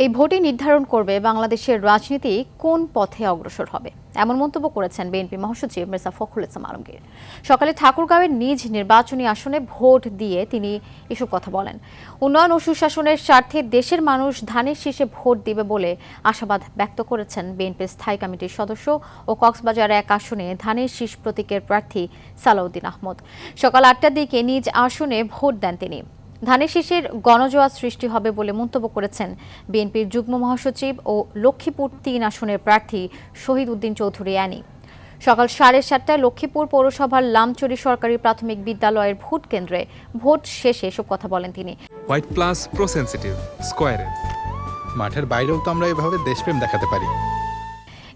এই ভোটই নির্ধারণ করবে বাংলাদেশের রাজনীতি কোন পথে অগ্রসর হবে, এমন মন্তব্য করেছেন বিএনপি মহাসচিব মির্জা ফখরুল ইসলাম আলমগীর। সকালে ঠাকুরগাঁওয়ের নিজ নির্বাচনী আসনে ভোট দিয়ে তিনি এসব কথা বলেন। উন্নয়ন ও সুশাসনের স্বার্থে দেশের মানুষ ধানের শীষে ভোট দিবে বলে আশাবাদ ব্যক্ত করেছেন বিএনপির স্থায়ী কমিটির সদস্য ও কক্সবাজার ১ আসনে ধানের শীষ প্রতীকের প্রার্থী সালাউদ্দিন আহমদ। সকাল ৮টার দিকে নিজ আসনে ভোট দেন তিনি। ধানের শীষের গণজোয়ার সৃষ্টি হবে বলে মন্তব্য করেছেন বিএনপির যুগ্ম মহাসচিব ও লক্ষ্মীপুর ৩ আসনের প্রার্থী শহীদ উদ্দিন চৌধুরী অ্যানি। সকাল ৭:৩০টায় লক্ষ্মীপুর পৌরসভার লামচুরি সরকারি প্রাথমিক বিদ্যালয়ের ভোট কেন্দ্রে ভোট শেষে এসব কথা বলেন তিনি। হোয়াইট প্লাস প্রো সেনসিটিভ স্কয়ারে মাঠের বাইরেও তো আমরা এভাবে দেশপ্রেম দেখাতে পারি।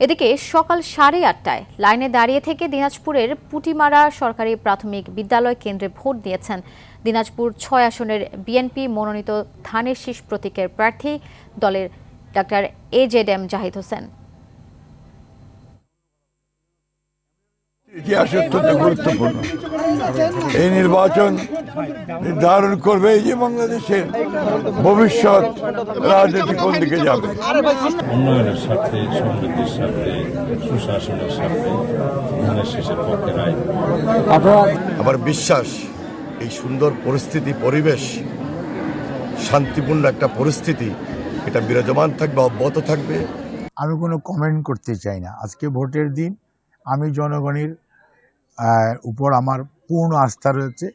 এদিকে সকাল ৮:৩০টায় লাইনে দাঁড়িয়ে থেকে দিনাজপুরের পুটিমারা সরকারি প্রাথমিক বিদ্যালয় কেন্দ্রে ভোট দিয়েছেন দিনাজপুর ৬ আসনের বিএনপি মনোনীত ধানের শীষ প্রতীকের প্রার্থী দলের ডাক্তার AZM জাহিদ হোসেন। ইতিহাস অত্যন্ত গুরুত্বপূর্ণ। এই নির্বাচন নির্ধারণ করবে যে বাংলাদেশের ভবিষ্যৎ রাজনীতি কোন দিকে যাবে। উন্নয়নের স্বার্থে, সমৃদ্ধির স্বার্থে, সুশাসনের স্বার্থে ধানের শীষের পক্ষে রায়। আমার বিশ্বাস এই সুন্দর পরিস্থিতি, পরিবেশ, শান্তিপূর্ণ একটা পরিস্থিতি, এটা বিরাজমান থাকবে, অব্যাহত থাকবে। আমি কোনো কমেন্ট করতে চাই না। আজকে ভোটের দিন, আমি জনগণের উপর আমার পূর্ণ আস্থা রয়েছে।